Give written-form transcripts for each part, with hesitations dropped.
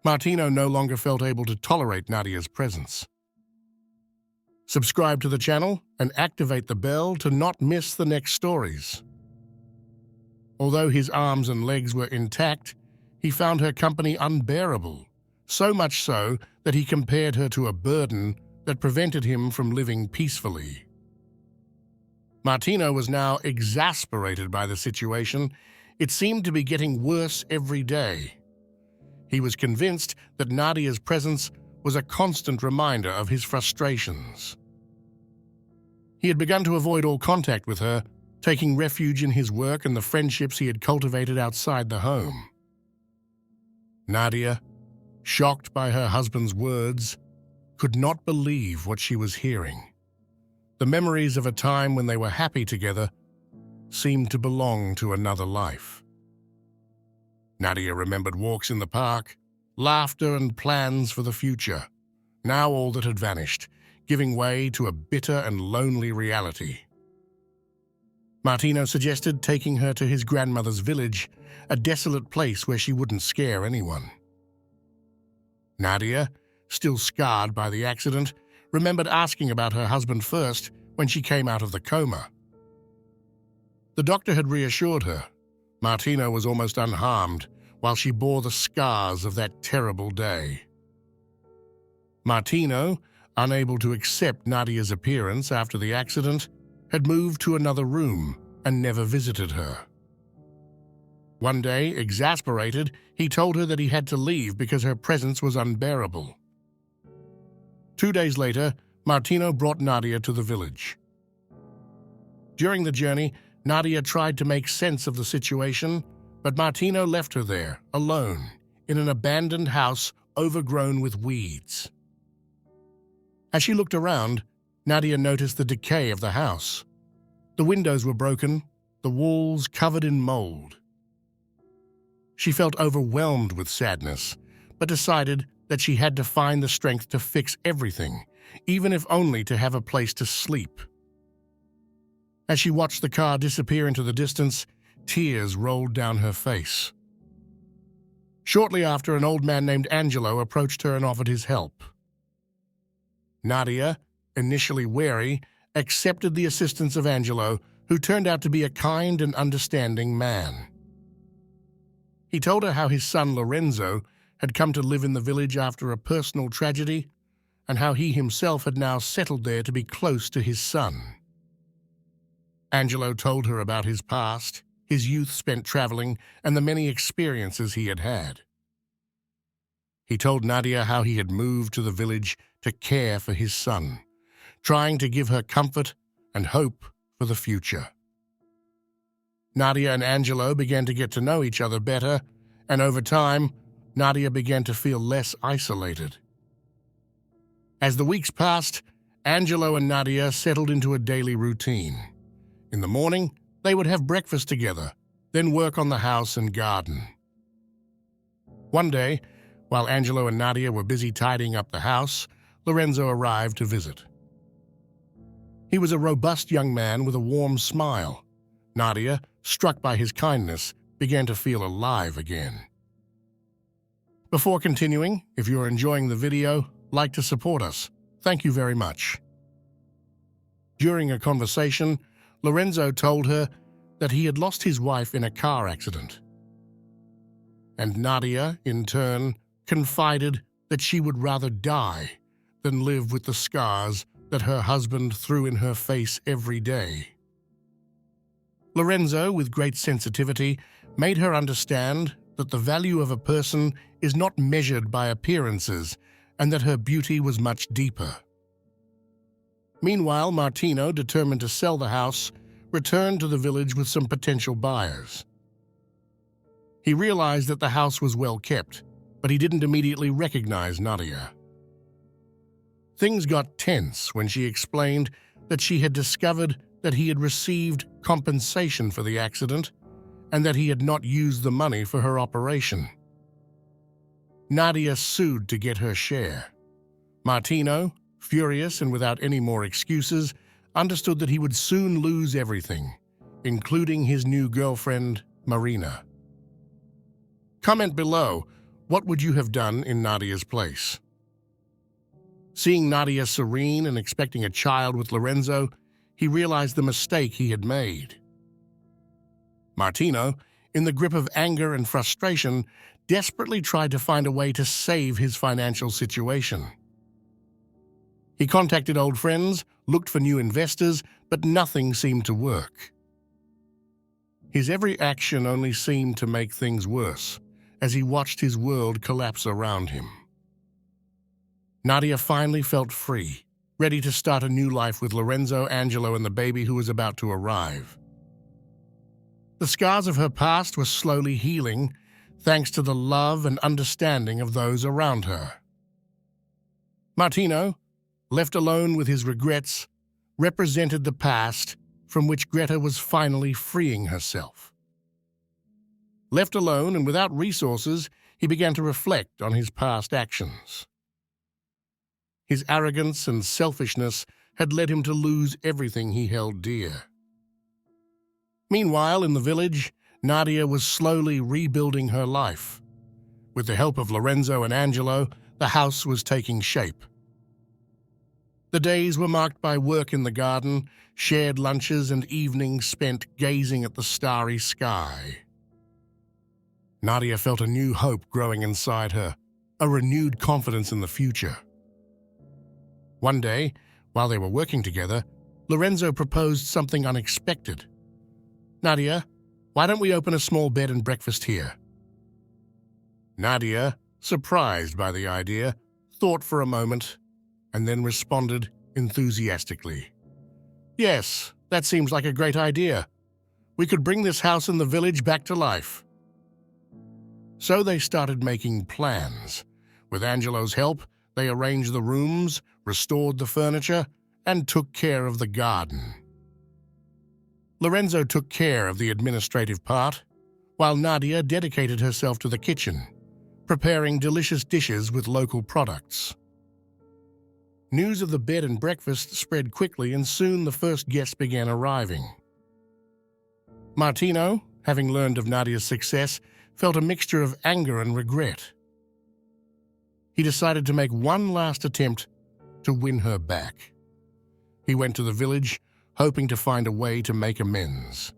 Martino no longer felt able to tolerate Nadia's presence. Subscribe to the channel and activate the bell to not miss the next stories. Although his arms and legs were intact, he found her company unbearable, so much so that he compared her to a burden that prevented him from living peacefully. Martino was now exasperated by the situation. It seemed to be getting worse every day. He was convinced that Nadia's presence was a constant reminder of his frustrations. He had begun to avoid all contact with her, taking refuge in his work and the friendships he had cultivated outside the home. Nadia, shocked by her husband's words, could not believe what she was hearing. The memories of a time when they were happy together seemed to belong to another life. Nadia remembered walks in the park, laughter and plans for the future. Now all that had vanished, giving way to a bitter and lonely reality. Martino suggested taking her to his grandmother's village, a desolate place where she wouldn't scare anyone. Nadia, still scarred by the accident, remembered asking about her husband first when she came out of the coma. The doctor had reassured her. Martino was almost unharmed, while she bore the scars of that terrible day. Martino, unable to accept Nadia's appearance after the accident, had moved to another room and never visited her. One day, exasperated, he told her that he had to leave because her presence was unbearable. 2 days later, Martino brought Nadia to the village. During the journey, Nadia tried to make sense of the situation, but Martino left her there, alone, in an abandoned house overgrown with weeds. As she looked around, Nadia noticed the decay of the house. The windows were broken, the walls covered in mold. She felt overwhelmed with sadness, but decided that she had to find the strength to fix everything, even if only to have a place to sleep. As she watched the car disappear into the distance, tears rolled down her face. Shortly after, an old man named Angelo approached her and offered his help. Nadia, initially wary, accepted the assistance of Angelo, who turned out to be a kind and understanding man. He told her how his son Lorenzo had come to live in the village after a personal tragedy, and how he himself had now settled there to be close to his son. Angelo told her about his past, his youth spent traveling, and the many experiences he had had. He told Nadia how he had moved to the village to care for his son, trying to give her comfort and hope for the future. Nadia and Angelo began to get to know each other better, and over time, Nadia began to feel less isolated. As the weeks passed, Angelo and Nadia settled into a daily routine. In the morning, they would have breakfast together, then work on the house and garden. One day, while Angelo and Nadia were busy tidying up the house, Lorenzo arrived to visit. He was a robust young man with a warm smile. Nadia, struck by his kindness, began to feel alive again. Before continuing, if you're enjoying the video, like to support us. Thank you very much. During a conversation, Lorenzo told her that he had lost his wife in a car accident. And Nadia, in turn, confided that she would rather die than live with the scars that her husband threw in her face every day. Lorenzo, with great sensitivity, made her understand that the value of a person is not measured by appearances and that her beauty was much deeper. Meanwhile, Martino, determined to sell the house, returned to the village with some potential buyers. He realized that the house was well kept, but he didn't immediately recognize Nadia. Things got tense when she explained that she had discovered that he had received compensation for the accident and that he had not used the money for her operation. Nadia sued to get her share. Martino, furious and without any more excuses, understood that he would soon lose everything, including his new girlfriend, Marina. Comment below, What would you have done in Nadia's place? Seeing Nadia serene and expecting a child with Lorenzo, he realized the mistake he had made. Martino, in the grip of anger and frustration, desperately tried to find a way to save his financial situation. He contacted old friends, looked for new investors, but nothing seemed to work. His every action only seemed to make things worse as he watched his world collapse around him. Nadia finally felt free, ready to start a new life with Lorenzo, Angelo, and the baby who was about to arrive. The scars of her past were slowly healing, thanks to the love and understanding of those around her. Martino, left alone with his regrets, represented the past from which Greta was finally freeing herself. Left alone and without resources, he began to reflect on his past actions. His arrogance and selfishness had led him to lose everything he held dear. Meanwhile, in the village, Nadia was slowly rebuilding her life. With the help of Lorenzo and Angelo, the house was taking shape. The days were marked by work in the garden, shared lunches, and evenings spent gazing at the starry sky. Nadia felt a new hope growing inside her, a renewed confidence in the future. One day, while they were working together, Lorenzo proposed something unexpected. "Nadia, why don't we open a small bed and breakfast here?" Nadia, surprised by the idea, thought for a moment and then responded enthusiastically. "Yes, that seems like a great idea. We could bring this house in the village back to life." So they started making plans. With Angelo's help, they arranged the rooms, restored the furniture, and took care of the garden. Lorenzo took care of the administrative part, while Nadia dedicated herself to the kitchen, preparing delicious dishes with local products. News of the bed and breakfast spread quickly, and soon the first guests began arriving. Martino, having learned of Nadia's success, felt a mixture of anger and regret. He decided to make one last attempt to win her back. He went to the village, hoping to find a way to make amends.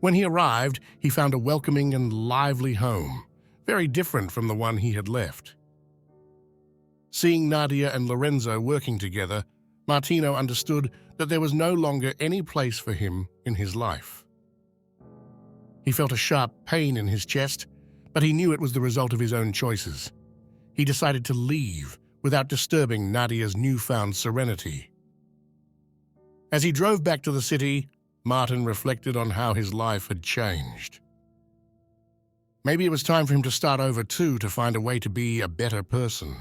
When he arrived, he found a welcoming and lively home, very different from the one he had left. Seeing Nadia and Lorenzo working together, Martino understood that there was no longer any place for him in his life. He felt a sharp pain in his chest, but he knew it was the result of his own choices. He decided to leave without disturbing Nadia's newfound serenity. As he drove back to the city, Martin reflected on how his life had changed. Maybe it was time for him to start over too, to find a way to be a better person.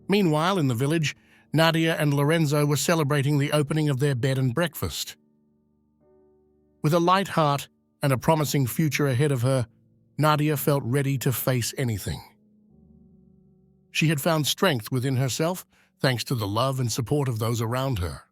Meanwhile, in the village, Nadia and Lorenzo were celebrating the opening of their bed and breakfast. With a light heart and a promising future ahead of her, Nadia felt ready to face anything. She had found strength within herself thanks to the love and support of those around her.